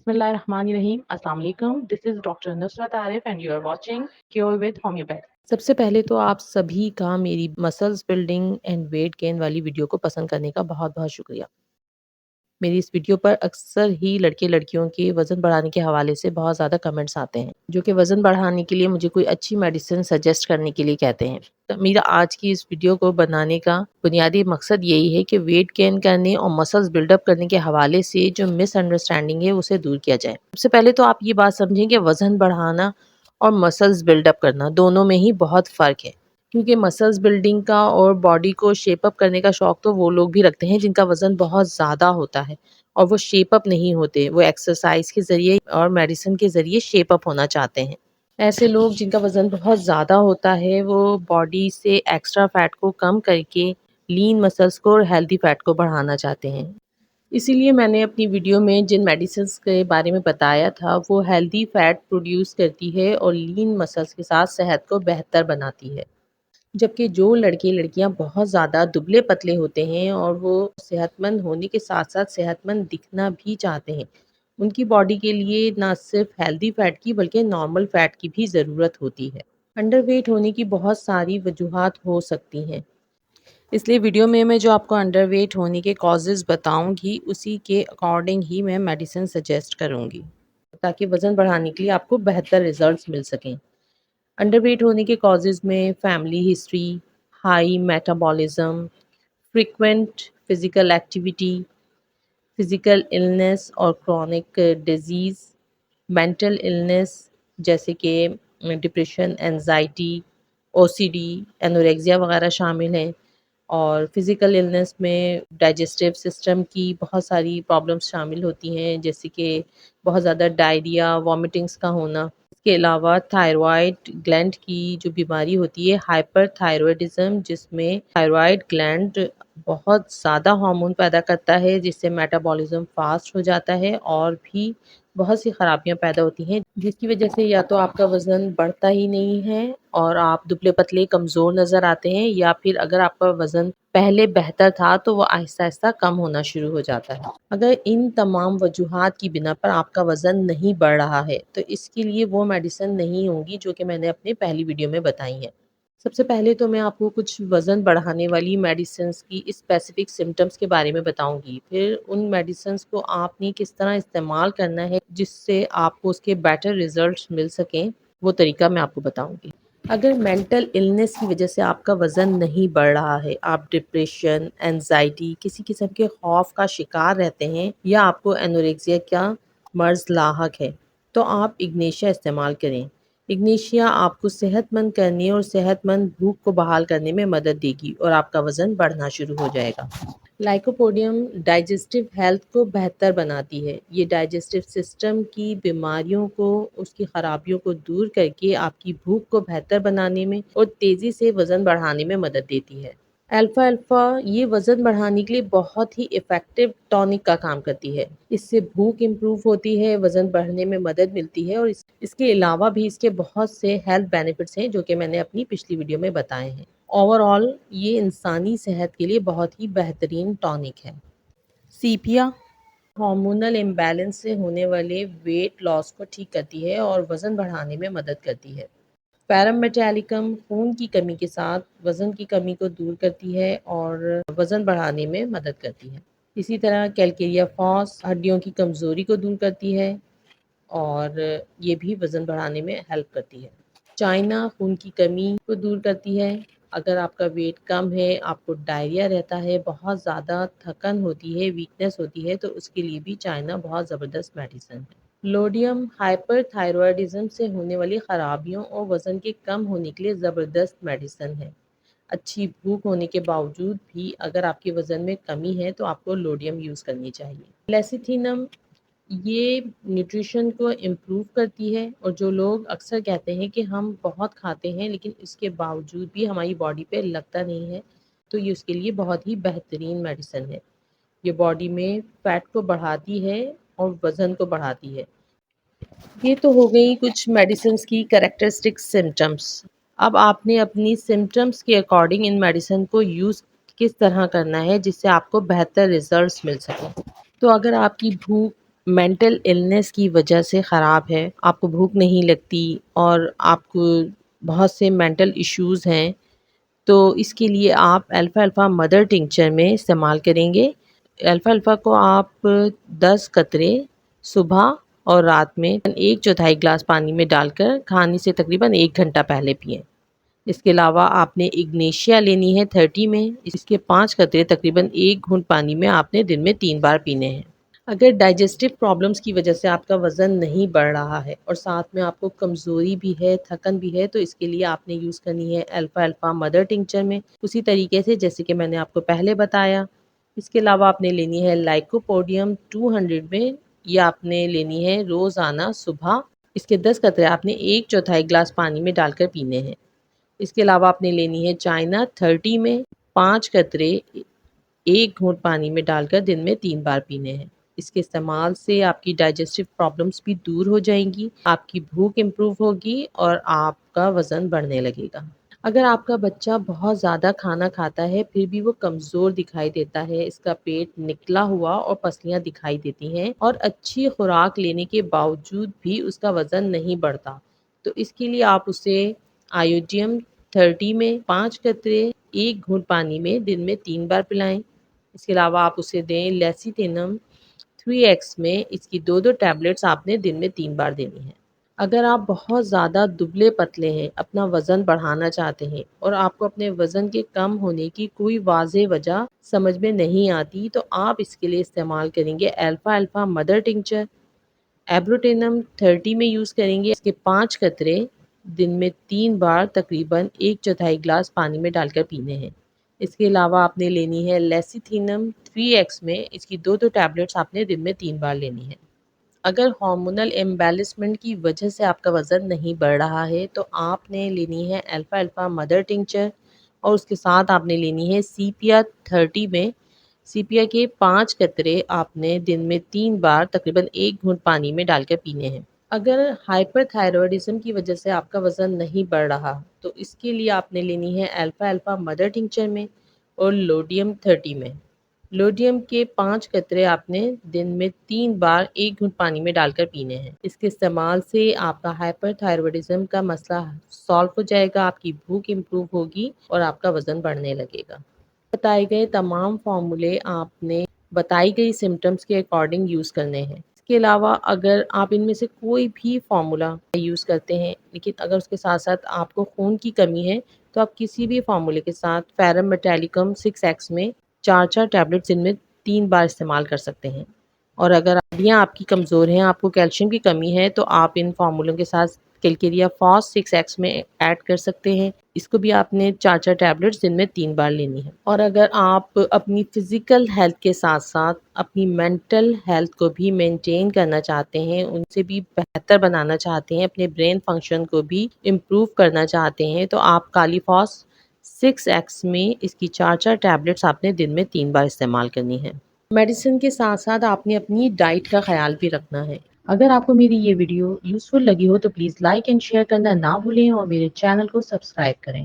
बिस्मिल्लाहिर्रहमानिर्रहीम। अस्सलाम वालेकुम। This is doctor Nusrat Arif and you are watching cure with homeopath. सबसे पहले तो आप सभी का मेरी muscles building and weight gain वाली वीडियो को पसंद करने का बहुत बहुत शुक्रिया। मेरी इस वीडियो पर अक्सर ही लड़के लड़कियों के वज़न बढ़ाने के हवाले से बहुत ज़्यादा कमेंट्स आते हैं, जो कि वज़न बढ़ाने के लिए मुझे कोई अच्छी मेडिसिन सजेस्ट करने के लिए कहते हैं। तो मेरा आज की इस वीडियो को बनाने का बुनियादी मकसद यही है कि वेट गेन करने और मसल्स बिल्डअप करने के हवाले से जो मिसअंडरस्टैंडिंग है उसे दूर किया जाए। सबसे पहले तो आप ये बात समझें कि वज़न बढ़ाना और मसल्स बिल्डअप करना दोनों में ही बहुत फ़र्क है, क्योंकि मसल्स बिल्डिंग का और बॉडी को शेप अप करने का शौक तो वो लोग भी रखते हैं जिनका वज़न बहुत ज़्यादा होता है और वो शेप अप नहीं होते, वो एक्सरसाइज के ज़रिए और मेडिसिन के ज़रिए शेप अप होना चाहते हैं। ऐसे लोग जिनका वज़न बहुत ज़्यादा होता है वो बॉडी से एक्स्ट्रा फैट को कम करके लीन मसल्स को और हेल्दी फैट को बढ़ाना चाहते हैं। इसीलिए मैंने अपनी वीडियो में जिन मेडिसिन्स के बारे में बताया था वो हेल्दी फैट प्रोड्यूस करती है और लीन मसल्स के साथ सेहत को बेहतर बनाती है। जबकि जो लड़के लड़कियां बहुत ज़्यादा दुबले पतले होते हैं और वो सेहतमंद होने के साथ साथ सेहतमंद दिखना भी चाहते हैं, उनकी बॉडी के लिए ना सिर्फ हेल्दी फैट की बल्कि नॉर्मल फैट की भी ज़रूरत होती है। अंडरवेट होने की बहुत सारी वजूहात हो सकती हैं, इसलिए वीडियो में मैं जो आपको अंडरवेट होने के कॉजेज़ बताऊंगी उसी के अकॉर्डिंग ही मैं मेडिसिन सजेस्ट करूंगी, ताकि वज़न बढ़ाने के लिए आपको बेहतर रिजल्ट्स मिल सकें। अंडरवेट होने के कॉजेज़ में family history, high metabolism, frequent physical activity, physical illness और क्रॉनिक डिजीज़, मेंटल इलनेस जैसे कि डिप्रेशन, एंजाइटी, ओसीडी, एनोरेक्सिया वगैरह शामिल हैं। और फिज़िकल इलनेस में डाइजेस्टिव सिस्टम की बहुत सारी प्रॉब्लम्स शामिल होती हैं, जैसे कि बहुत ज़्यादा डायरिया, वॉमिटिंग्स का होना। इसके अलावा थायरॉइड ग्लैंड की जो बीमारी होती है हाइपरथायरॉयडिज्म, जिसमें थायरॉइड ग्लैंड बहुत ज़्यादा हार्मोन पैदा करता है जिससे मेटाबॉलिज्म फास्ट हो जाता है और भी बहुत सी खराबियां पैदा होती हैं, जिसकी वजह से या तो आपका वज़न बढ़ता ही नहीं है और आप दुबले पतले कमज़ोर नज़र आते हैं, या फिर अगर आपका वज़न पहले बेहतर था तो वो आहिस्ता आहिस्ता कम होना शुरू हो जाता है। अगर इन तमाम वजूहात की बिना पर आपका वज़न नहीं बढ़ रहा है तो इसके लिए वो मेडिसिन नहीं होंगी जो कि मैंने अपने पहली वीडियो में बताई हैं। सबसे पहले तो मैं आपको कुछ वज़न बढ़ाने वाली मेडिसिन्स की स्पेसिफिक सिम्टम्स के बारे में बताऊंगी, फिर उन मेडिसिन्स को आपने किस तरह इस्तेमाल करना है जिससे आपको उसके बेटर रिजल्ट्स मिल सकें, वो तरीका मैं आपको बताऊंगी। अगर मेंटल इलनेस की वजह से आपका वज़न नहीं बढ़ रहा है, आप डिप्रेशन, एंजाइटी, किसी किस्म के खौफ का शिकार रहते हैं या आपको एनोरेक्सिया का मर्ज़ लाहक है, तो आप इग्नेशिया इस्तेमाल करें। इग्नेशिया आपको सेहतमंद करने और सेहतमंद भूख को बहाल करने में मदद देगी और आपका वज़न बढ़ना शुरू हो जाएगा। लाइकोपोडियम डाइजेस्टिव हेल्थ को बेहतर बनाती है। ये डाइजेस्टिव सिस्टम की बीमारियों को, उसकी खराबियों को दूर करके आपकी भूख को बेहतर बनाने में और तेज़ी से वज़न बढ़ाने में मदद देती है। अल्फा अल्फा ये वज़न बढ़ाने के लिए बहुत ही इफ़ेक्टिव टॉनिक का काम करती है। इससे भूख इम्प्रूव होती है, वज़न बढ़ने में मदद मिलती है और इसके अलावा भी इसके बहुत से हेल्थ बेनिफिट्स हैं जो कि मैंने अपनी पिछली वीडियो में बताए हैं। ओवरऑल ये इंसानी सेहत के लिए बहुत ही बेहतरीन टॉनिक है। सीपिया हार्मोनल इम्बैलेंस से होने वाले वेट लॉस को ठीक करती है और वज़न बढ़ाने में मदद करती है। पैरामेटालिकम खून की कमी के साथ वज़न की कमी को दूर करती है और वज़न बढ़ाने में मदद करती है। इसी तरह कैलकेरिया फॉस हड्डियों की कमज़ोरी को दूर करती है और ये भी वज़न बढ़ाने में हेल्प करती है। चाइना खून की कमी को दूर करती है। अगर आपका वेट कम है, आपको डायरिया रहता है, बहुत ज़्यादा थकन होती है, वीकनेस होती है, तो उसके लिए भी चाइना बहुत ज़बरदस्त मेडिसिन है। लोडियम हाइपरथायरॉयडिज्म से होने वाली खराबियों और वज़न के कम होने के लिए ज़बरदस्त मेडिसिन है। अच्छी भूख होने के बावजूद भी अगर आपके वज़न में कमी है तो आपको लोडियम यूज़ करनी चाहिए। लेसिथिनम ये न्यूट्रिशन को इम्प्रूव करती है और जो लोग अक्सर कहते हैं कि हम बहुत खाते हैं लेकिन इसके बावजूद भी हमारी बॉडी पे लगता नहीं है, तो ये उसके लिए बहुत ही बेहतरीन मेडिसिन है। ये बॉडी में फैट को बढ़ाती है और वज़न को बढ़ाती है। ये तो हो गई कुछ मेडिसिन्स की कैरेक्टरिस्टिक सिम्टम्स। अब आपने अपनी सिम्टम्स के अकॉर्डिंग इन मेडिसिन को यूज़ किस तरह करना है जिससे आपको बेहतर रिजल्ट्स मिल सकें। तो अगर आपकी भूख مینٹل النس کی وجہ سے خراب ہے، آپ کو بھوک نہیں لگتی اور آپ کو بہت سے مینٹل ایشوز ہیں، تو اس کے لیے آپ الفا الفا مدر ٹنکچر میں استعمال کریں گے۔ الفا الفا کو آپ 10 قطرے صبح اور رات میں 1/4 گلاس پانی میں ڈال کر کھانے سے تقریباً 1 گھنٹہ پہلے پئیں۔ اس کے علاوہ آپ نے اگنیشیا لینی ہے 30 میں، اس کے 5 قطرے تقریباً 1 گھونٹ پانی میں آپ نے دن میں 3 بار پینے ہیں۔ اگر ڈائجسٹو پرابلمس کی وجہ سے آپ کا وزن نہیں بڑھ رہا ہے اور ساتھ میں آپ کو کمزوری بھی ہے، تھکن بھی ہے، تو اس کے لیے آپ نے یوز کرنی ہے الفا الفا مدر ٹنکچر میں، اسی طریقے سے جیسے کہ میں نے آپ کو پہلے بتایا۔ اس کے علاوہ آپ نے لینی ہے لائکوپوڈیم 200 میں، یہ آپ نے لینی ہے روزانہ صبح۔ اس کے 10 قطرے آپ نے 1/4 گلاس پانی میں ڈال کر پینے ہیں۔ اس کے علاوہ آپ نے لینی ہے چائنا 30 میں، 5 قطرے 1 گھونٹ پانی میں ڈال کر دن میں 3 بار پینے ہیں۔ اس کے استعمال سے آپ کی ڈائجسٹو پرابلمس بھی دور ہو جائیں گی، آپ کی بھوک امپروو ہوگی اور آپ کا وزن بڑھنے لگے گا۔ اگر آپ کا بچہ بہت زیادہ کھانا کھاتا ہے پھر بھی وہ کمزور دکھائی دیتا ہے، اس کا پیٹ نکلا ہوا اور پسلیاں دکھائی دیتی ہیں اور اچھی خوراک لینے کے باوجود بھی اس کا وزن نہیں بڑھتا، تو اس کے لیے آپ اسے آیوڈیم 30 میں 5 قطرے 1 گھونٹ پانی میں دن میں 3 بار پلائیں۔ اس کے علاوہ آپ اسے دیں لیسیتھینم 3x میں، اس کی 2 ٹیبلٹس آپ نے دن میں 3 بار دینی ہیں۔ اگر آپ بہت زیادہ دبلے پتلے ہیں، اپنا وزن بڑھانا چاہتے ہیں اور آپ کو اپنے وزن کے کم ہونے کی کوئی واضح وجہ سمجھ میں نہیں آتی، تو آپ اس کے لیے استعمال کریں گے الفا الفا مدر ٹنکچر۔ ایبروٹینم 30 میں یوز کریں گے، اس کے 5 قطرے دن میں 3 بار تقریباً 1/4 گلاس پانی میں ڈال کر پینے ہیں۔ اس کے علاوہ آپ نے لینی ہے لیسیتھینم 3x میں، اس کی 2 ٹیبلٹس آپ نے دن میں 3 بار لینی ہے۔ اگر ہارمونل امبیلنسمنٹ کی وجہ سے آپ کا وزن نہیں بڑھ رہا ہے تو آپ نے لینی ہے الفا الفا مدر ٹنکچر اور اس کے ساتھ آپ نے لینی ہے سیپیا 30 میں، سیپیا کے 5 قطرے آپ نے دن میں 3 بار تقریباً 1 گھونٹ پانی میں ڈال کر پینے ہیں۔ اگر ہائپر تھائرائڈزم کی وجہ سے آپ کا وزن نہیں بڑھ رہا تو اس کے لیے آپ نے لینی ہے الفا الفا مدر ٹنکچر میں اور لوڈیم 30 میں۔ لوڈیم کے 5 قطرے آپ نے دن میں 3 بار 1 گھونٹ پانی میں ڈال کر پینے ہیں۔ اس کے استعمال سے آپ کا ہائپر تھائرائڈزم کا مسئلہ سالو ہو جائے گا، آپ کی بھوک امپروو ہوگی اور آپ کا وزن بڑھنے لگے گا۔ بتائے گئے تمام فارمولے آپ نے بتائی گئی سمٹمز کے اکارڈنگ یوز کرنے ہیں۔ اس کے علاوہ اگر آپ ان میں سے کوئی بھی فارمولا یوز کرتے ہیں لیکن اگر اس کے ساتھ ساتھ آپ کو خون کی کمی ہے تو آپ کسی بھی فارمولے کے ساتھ فیرم میٹیلیکم 6x میں 4 ٹیبلٹس دن میں 3 بار استعمال کر سکتے ہیں۔ اور اگر ہڈیاں آپ کی کمزور ہیں، آپ کو کیلشیم کی کمی ہے، تو آپ ان فارمولوں کے ساتھ کیلکیریا فاس 6x میں ایڈ کر سکتے ہیں، اس کو بھی آپ نے 4 ٹیبلٹس دن میں 3 بار لینی ہے۔ اور اگر آپ اپنی فزیکل ہیلتھ کے ساتھ ساتھ اپنی مینٹل ہیلتھ کو بھی مینٹین کرنا چاہتے ہیں، ان سے بھی بہتر بنانا چاہتے ہیں، اپنے برین فنکشن کو بھی امپروو کرنا چاہتے ہیں، تو آپ کالی فاس 6x میں اس کی 4 ٹیبلٹس آپ نے دن میں 3 بار استعمال کرنی ہے۔ میڈیسن کے ساتھ ساتھ آپ نے اپنی ڈائٹ کا خیال بھی رکھنا ہے۔ اگر آپ کو میری یہ ویڈیو یوزفل لگی ہو تو پلیز لائک اینڈ شیئر کرنا نہ بھولیں اور میرے چینل کو سبسکرائب کریں۔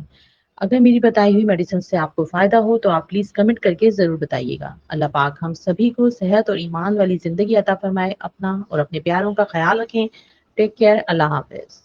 اگر میری بتائی ہوئی میڈیسن سے آپ کو فائدہ ہو تو آپ پلیز کمنٹ کر کے ضرور بتائیے گا۔ اللہ پاک ہم سبھی کو صحت اور ایمان والی زندگی عطا فرمائے۔ اپنا اور اپنے پیاروں کا خیال رکھیں۔ Take care. اللہ حافظ۔